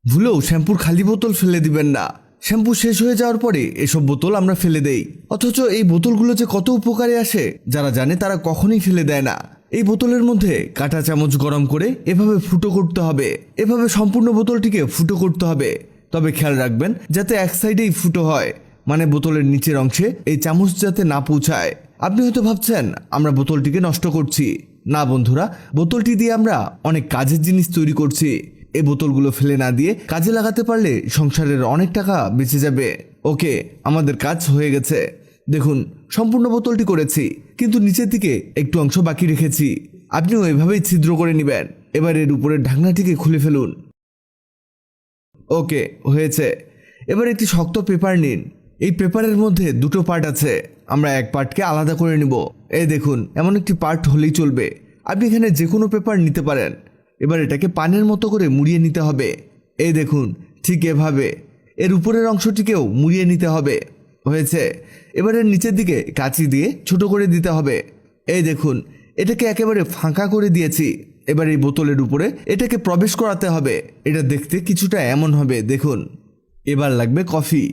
ভুলেও শ্যাম্পুর খালি বোতল ফেলে দিবেন না। শ্যাম্পু শেষ হয়ে যাওয়ার পরে এসব বোতল আমরা ফেলে দেই, অথচ এই বোতলগুলো যে কত উপকারে আসে যারা জানে তারা কখনোই ফেলে দেয় না। এই বোতলের মধ্যে কাঁটা চামচ গরম করে এভাবে ফুটো করতে হবে, এভাবে সম্পূর্ণ বোতলটিকে ফুটো করতে হবে। তবে খেয়াল রাখবেন যাতে এক সাইডেই ফুটো হয়, মানে বোতলের নিচের অংশে এই চামচ যাতে না পৌঁছায়। আপনি হয়তো ভাবছেন আমরা বোতলটিকে নষ্ট করছি। না বন্ধুরা, বোতলটি দিয়ে আমরা অনেক কাজের জিনিস তৈরি করছি। এই বোতলগুলো ফেলে না দিয়ে কাজে লাগাতে পারলে সংসারের অনেক টাকা বেঁচে যাবে। ওকে, আমাদের কাজ হয়ে গেছে। দেখুন, সম্পূর্ণ বোতলটি করেছি, কিন্তু নিচের দিকে একটু অংশ বাকি রেখেছি। আপনিও এভাবেই ছিদ্র করে নেবেন। এবার এর উপরের ঢাকনাটিকে খুলে ফেলুন। ওকে, হয়েছে। এবার একটি শক্ত পেপার নিন। এই পেপারের মধ্যে দুটো পার্ট আছে, আমরা এক পার্টকে আলাদা করে নিব। এই দেখুন, এমন একটি পার্ট হলেই চলবে। আপনি এখানে যে কোনো পেপার নিতে পারেন। এবার এটাকে পানের মতো করে মুড়িয়ে নিতে হবে। এই দেখুন, ঠিক এভাবে এর উপরের অংশটিকেও মুড়িয়ে নিতে হবে। হয়েছে। এবার এর নিচের দিকে কাঁচি দিয়ে ছোট করে দিতে হবে। এই দেখুন, এটাকে একেবারে ফাঁকা করে দিয়েছি। এবার এই বোতলের উপরে এটাকে প্রবেশ করাতে হবে। এটা দেখতে কিছুটা এমন হবে, দেখুন। এবার লাগবে কফি।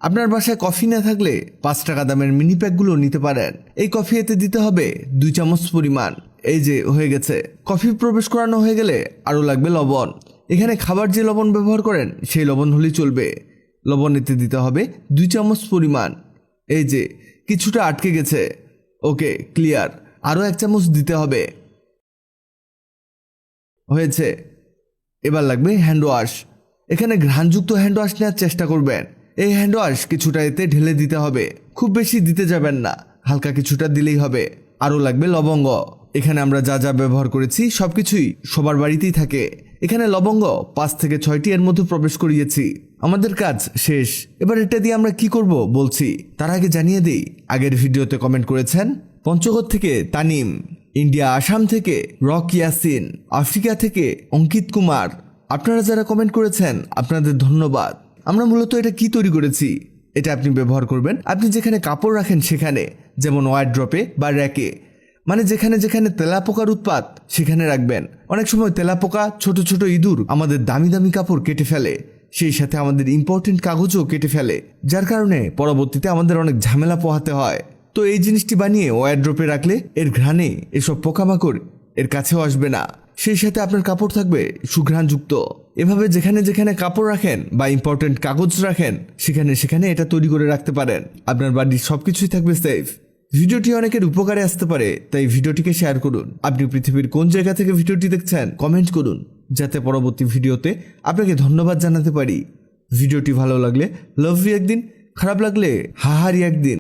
আপনার বাসায় কফি না থাকলে 5 টাকা দামের মিনি প্যাকগুলো নিতে পারেন। এই কফি এতে দিতে হবে 2 চামচ পরিমাণ। এই যে হয়ে গেছে। কফি প্রবেশ করানো হয়ে গেলে আরও লাগবে লবণ। এখানে খাবার যে লবণ ব্যবহার করেন সেই লবণ হলেই চলবে। লবণ এতে দিতে হবে 2 চামচ পরিমাণ। এই যে কিছুটা আটকে গেছে। ওকে, ক্লিয়ার। আরও 1 চামচ দিতে হবে। হয়েছে। এবার লাগবে হ্যান্ড ওয়াশ। এখানে ঘ্রাণযুক্ত হ্যান্ড ওয়াশ নেওয়ার চেষ্টা করবেন। এই হ্যান্ড ওয়াশ কিছুটা এতে ঢেলে দিতে হবে, খুব বেশি দিতে যাবেন না, হালকা কিছুটা দিলেই হবে। আরও লাগবে লবঙ্গ। এখানে আমরা যা যা ব্যবহার করেছি সবকিছুই সবার বাড়িতেই থাকে। এখানে লবঙ্গ 5 থেকে 6টি এর মধ্যে প্রবেশ করিয়েছি। আমাদের কাজ শেষ। এবার এটা দিয়ে আমরা কি করব বলছি, তার আগে জানিয়ে দিই, আগের ভিডিওতে কমেন্ট করেছেন পঞ্চগড় থেকে তানিম, ইন্ডিয়া আসাম থেকে রক ইয়াসিন, আফ্রিকা থেকে অঙ্কিত কুমার। আপনারা যারা কমেন্ট করেছেন আপনাদের ধন্যবাদ। আমরা মূলত এটা কি তৈরি করেছি, এটা আপনি ব্যবহার করবেন আপনি যেখানে কাপড় রাখেন সেখানে, যেমন ওয়ারড্রপে বা র্যাকে, মানে যেখানে যেখানে তেলাপোকার উৎপাত সেখানে রাখবেন। অনেক সময় তেলাপোকা, ছোট ছোট ইঁদুর আমাদের দামি দামি কাপড় কেটে ফেলে, সেই সাথে আমাদের ইম্পর্টেন্ট কাগজও কেটে ফেলে, যার কারণে পরবর্তীতে আমাদের অনেক ঝামেলা পোহাতে হয়। তো এই জিনিসটি বানিয়ে ওয়ারড্রপে রাখলে এর ঘ্রাণে এসব পোকামাকড় এর কাছেও আসবে না, সেই সাথে আপনার কাপড় থাকবে সুঘ্রাণযুক্ত। এভাবে যেখানে যেখানে কাপড় রাখেন বা ইম্পর্টেন্ট কাগজ রাখেন সেখানে সেখানে এটা তৈরি করে রাখতে পারেন। আপনার বাড়ির সবকিছুই থাকবে সেফ। ভিডিওটি অনেকের উপকারে আসতে পারে, তাই ভিডিওটিকে শেয়ার করুন। আপনি পৃথিবীর কোন জায়গা থেকে ভিডিওটি দেখছেন কমেন্ট করুন, যাতে পরবর্তী ভিডিওতে আপনাকে ধন্যবাদ জানাতে পারি। ভিডিওটি ভালো লাগলে লাভ ইউ একদিন, খারাপ লাগলে হাহারি একদিন।